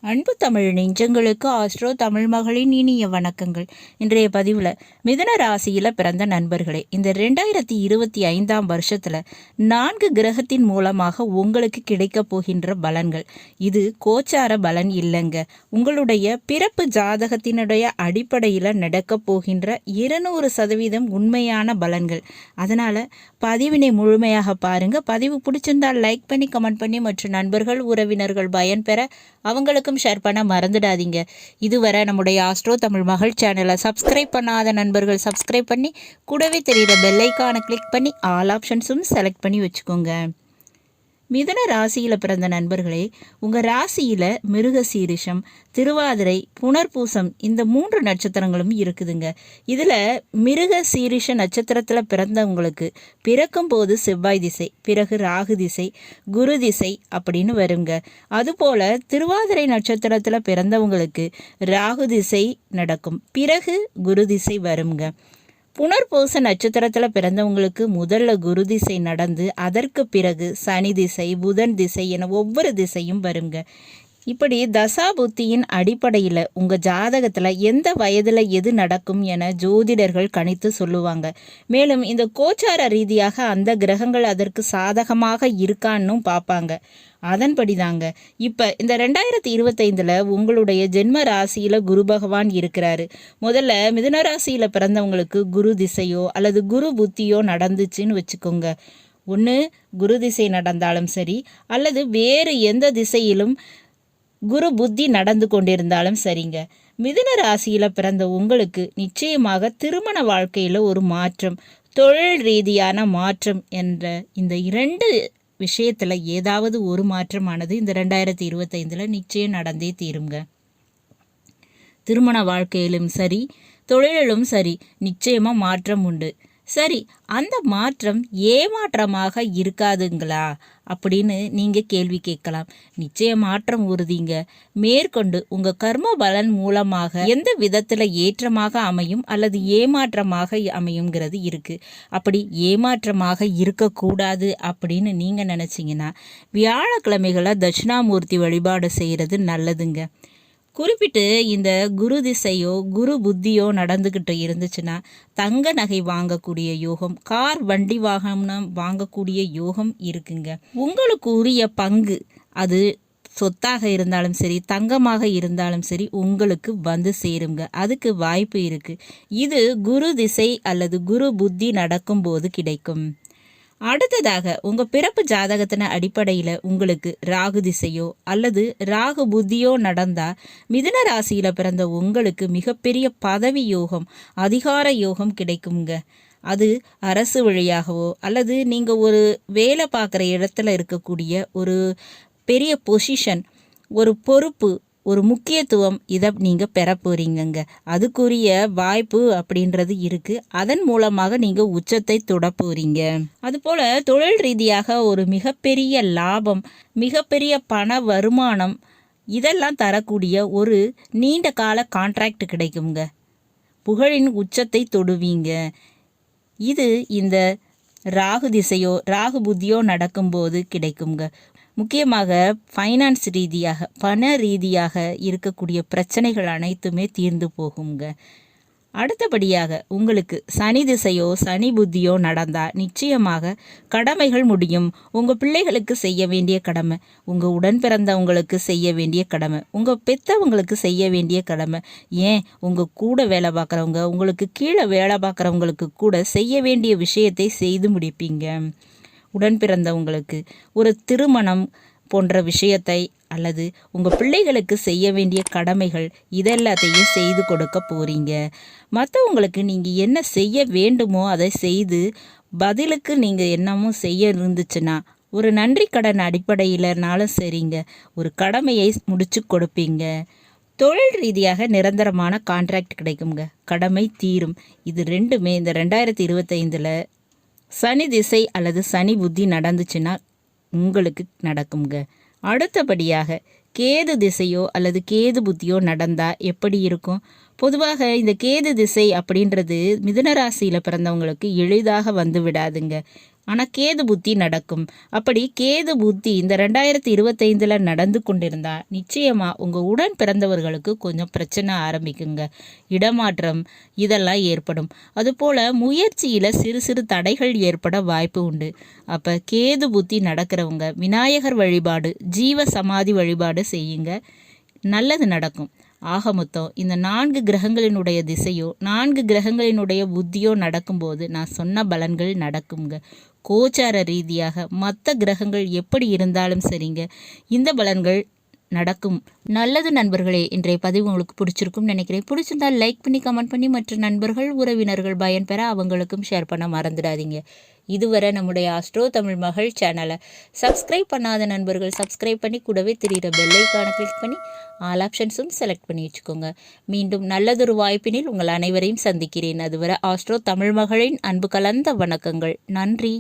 அன்பு தமிழ் நெஞ்சங்களுக்கு ஆஸ்ட்ரோ தமிழ் மகளின் இனிய வணக்கங்கள். இன்றைய பதிவில் மிதுன ராசியில் பிறந்த நண்பர்களே, இந்த 2025ஆம் வருஷத்தில் 4 கிரகத்தின் மூலமாக உங்களுக்கு கிடைக்க போகின்ற பலன்கள். இது கோச்சார பலன் இல்லைங்க, உங்களுடைய பிறப்பு ஜாதகத்தினுடைய அடிப்படையில் நடக்க போகின்ற 200% உண்மையான பலன்கள். அதனால் பதிவினை முழுமையாக பாருங்கள். பதிவு பிடிச்சிருந்தால் லைக் பண்ணி கமெண்ட் பண்ணி மற்ற நண்பர்கள் உறவினர்கள் பயன்பெற அவங்களுக்கும் ஷேர் பண்ண மறந்துடாதீங்க. இதுவரை நம்முடைய ஆஸ்ட்ரோ தமிழ் மகள் சேனலை சப்ஸ்கிரைப் பண்ணாத நண்பர்கள் சப்ஸ்கிரைப் பண்ணி கூடவே தெரிகிற பெல் ஐக்கானை கிளிக் பண்ணி ஆல் ஆப்ஷன்ஸும் செலக்ட் பண்ணி வச்சுக்கோங்க. மிதுன ராசியில் பிறந்த நண்பர்களே, உங்கள் ராசியில் மிருகசீரிஷம், திருவாதிரை, புனர்பூசம் இந்த 3 நட்சத்திரங்களும் இருக்குதுங்க. இதில் மிருகசீரிஷ நட்சத்திரத்தில் பிறந்தவங்களுக்கு பிறக்கும் போது செவ்வாய் திசை, பிறகு ராகு திசை, குரு திசை அப்படின்னு வருங்க. அதுபோல் திருவாதிரை நட்சத்திரத்தில் பிறந்தவங்களுக்கு ராகு திசை நடக்கும், பிறகு குரு திசை வருங்க. புனர்பூச நட்சத்திரத்தில் பிறந்தவங்களுக்கு முதல்ல குரு திசை நடந்து அதற்கு பிறகு சனி திசை, புதன் திசை என ஒவ்வொரு திசையும் வருங்க. இப்படி தசா புத்தியின் அடிப்படையில் உங்கள் ஜாதகத்தில் எந்த வயதில் எது நடக்கும் என ஜோதிடர்கள் கணித்து சொல்லுவாங்க. மேலும் இந்த கோச்சார ரீதியாக அந்த கிரகங்கள் அதற்கு சாதகமாக இருக்கான்னு பார்ப்பாங்க. அதன்படி தாங்க இப்போ இந்த 2025 உங்களுடைய ஜென்ம ராசியில் குரு பகவான் இருக்கிறாரு. முதல்ல மிதுன ராசியில் பிறந்தவங்களுக்கு குரு திசையோ அல்லது குரு புத்தியோ நடந்துச்சுன்னு வச்சுக்கோங்க. ஒன்று குரு திசை நடந்தாலும் சரி, அல்லது வேறு எந்த திசையிலும் குரு புத்தி நடந்து கொண்டிருந்தாலும் சரிங்க. மிதுன ராசியில் பிறந்த உங்களுக்கு நிச்சயமாக திருமண வாழ்க்கையில் ஒரு மாற்றம், தொழில் ரீதியான மாற்றம் என்ற இந்த 2 விஷயத்தில் ஏதாவது ஒரு மாற்றமானது இந்த 2025 நிச்சயம் நடந்தே தீருங்க. திருமண வாழ்க்கையிலும் சரி, தொழிலிலும் சரி நிச்சயமாக மாற்றம் உண்டு. சரி, அந்த மாற்றம் ஏமாற்றமாக இருக்காதுங்களா அப்படின்னு நீங்கள் கேள்வி கேட்கலாம். நிச்சய மாற்றம் உறுதிங்க. மேற்கொண்டு உங்கள் கர்ம பலன் மூலமாக எந்த விதத்தில் ஏற்றமாக அமையும் அல்லது ஏமாற்றமாக அமையுங்கிறது இருக்குது. அப்படி ஏமாற்றமாக இருக்கக்கூடாது அப்படின்னு நீங்கள் நினச்சிங்கன்னா வியாழக்கிழமைகளை தட்சிணாமூர்த்தி வழிபாடு செய்கிறது நல்லதுங்க. குறிப்பிட்டு இந்த குரு திசையோ குரு புத்தியோ நடந்துக்கிட்டு இருந்துச்சுன்னா தங்க நகை வாங்கக்கூடிய யோகம், கார் வண்டி வாகனம் வாங்கக்கூடிய யோகம் இருக்குங்க. உங்களுக்கு உரிய பங்கு, அது சொத்தாக இருந்தாலும் சரி, தங்கமாக இருந்தாலும் சரி, உங்களுக்கு வந்து சேருங்க. அதுக்கு வாய்ப்பு இருக்குது. இது குரு திசை அல்லது குரு புத்தி நடக்கும்போது கிடைக்கும். அடுத்ததாக உங்கள் பிறப்பு ஜாதகத்தின அடிப்படையில் உங்களுக்கு ராகு திசையோ அல்லது ராகு புத்தியோ நடந்தால் மிதுன ராசியில் பிறந்த உங்களுக்கு மிகப்பெரிய பதவி யோகம், அதிகார யோகம் கிடைக்குங்க. அது அரசு வழியாகவோ அல்லது நீங்கள் ஒரு வேலை பார்க்குற இடத்துல இருக்கக்கூடிய ஒரு பெரிய பொசிஷன், ஒரு பொறுப்பு, ஒரு முக்கியத்துவம் இதை நீங்கள் பெற போகிறீங்கங்க. அதுக்குரிய வாய்ப்பு அப்படின்றது இருக்குது. அதன் மூலமாக நீங்கள் உச்சத்தை தொட போகிறீங்க. அதுபோல் தொழில் ரீதியாக ஒரு மிகப்பெரிய லாபம், மிகப்பெரிய பண வருமானம் இதெல்லாம் தரக்கூடிய ஒரு நீண்ட கால கான்ட்ராக்ட் கிடைக்குங்க. புகழின் உச்சத்தை தொடுவீங்க. இது இந்த ராகு திசையோ ராகு புத்தியோ நடக்கும்போது கிடைக்குங்க. முக்கியமாக ஃபைனான்ஸ் ரீதியாக, பண ரீதியாக இருக்கக்கூடிய பிரச்சனைகள் அனைத்துமே தீர்ந்து போகுங்க. அடுத்தபடியாக உங்களுக்கு சனி திசையோ சனி புத்தியோ நடந்தால் நிச்சயமாக கடமைகள் முடியும். உங்கள் பிள்ளைகளுக்கு செய்ய வேண்டிய கடமை, உங்கள் உடன் பிறந்தவங்களுக்கு செய்ய வேண்டிய கடமை, உங்கள் பெற்றவங்களுக்கு செய்ய வேண்டிய கடமை, ஏன் உங்கள் கூட வேலை பார்க்குறவங்க, உங்களுக்கு கீழே வேலை பார்க்குறவங்களுக்கு கூட செய்ய வேண்டிய விஷயத்தை செய்து முடிப்பீங்க. உடன் பிறந்தவங்களுக்கு ஒரு திருமணம் போன்ற விஷயத்தை அல்லது உங்கள் பிள்ளைகளுக்கு செய்ய வேண்டிய கடமைகள் இதெல்லாத்தையும் செய்து கொடுக்க போகிறீங்க. மற்றவங்களுக்கு நீங்கள் என்ன செய்ய வேண்டுமோ அதை செய்து பதிலுக்கு நீங்கள் என்னமோ செய்ய இருந்துச்சுன்னா ஒரு நன்றி கடன் அடிப்படையிலனாலும் சரிங்க, ஒரு கடமையை முடிச்சு கொடுப்பீங்க. தொழில் ரீதியாக நிரந்தரமான கான்ட்ராக்ட் கிடைக்குங்க. கடமை தீரும். இது ரெண்டுமே இந்த 2025 சனி திசை அல்லது சனி புத்தி நடந்துச்சுன்னா உங்களுக்கு நடக்குங்க. அடுத்தபடியாக கேது திசையோ அல்லது கேது புத்தியோ நடந்தால் எப்படி இருக்கும்? பொதுவாக இந்த கேது திசை அப்படின்றது மிதுன ராசியில் பிறந்தவங்களுக்கு எளிதாக வந்து விடாதுங்க. ஆனால் கேது புத்தி நடக்கும். அப்படி கேது புத்தி இந்த 2025 நடந்து கொண்டிருந்தா நிச்சயமாக உங்கள் உடன் பிறந்தவர்களுக்கு கொஞ்சம் பிரச்சனை ஆரம்பிக்குங்க. இடமாற்றம் இதெல்லாம் ஏற்படும். அதுபோல் முயற்சியில் சிறு சிறு தடைகள் ஏற்பட வாய்ப்பு உண்டு. அப்போ கேது புத்தி நடக்கிறவங்க விநாயகர் வழிபாடு, ஜீவ சமாதி வழிபாடு செய்யுங்க, நல்லது நடக்கும். ஆக மொத்தம் இந்த 4 கிரகங்களினுடைய திசையோ 4 கிரகங்களினுடைய புத்தியோ நடக்கும்போது நான் சொன்ன பலன்கள் நடக்குங்க. கோச்சார ரீதியாக மற்ற கிரகங்கள் எப்படி இருந்தாலும் சரிங்க, இந்த பலன்கள் நடக்கும். நல்லது நண்பர்களே, இன்றைய பதிவு உங்களுக்கு பிடிச்சிருக்கும்னு நினைக்கிறேன். பிடிச்சிருந்தால் லைக் பண்ணி கமெண்ட் பண்ணி மற்ற நண்பர்கள் உறவினர்கள் பயன்பெற அவங்களுக்கும் ஷேர் பண்ண மறந்துடாதீங்க. இதுவரை நம்முடைய ஆஸ்ட்ரோ தமிழ் மகள் சேனலை சப்ஸ்கிரைப் பண்ணாத நண்பர்கள் சப்ஸ்கிரைப் பண்ணி கூடவே தெரிகிற பெல்லைக்கான கிளிக் பண்ணி ஆல் ஆப்ஷன்ஸும் செலக்ட் பண்ணி வச்சுக்கோங்க. மீண்டும் நல்லதொரு வாய்ப்பினில் உங்கள் அனைவரையும் சந்திக்கிறேன். அதுவரை ஆஸ்ட்ரோ தமிழ் மகளின் அன்பு கலந்த வணக்கங்கள். நன்றி.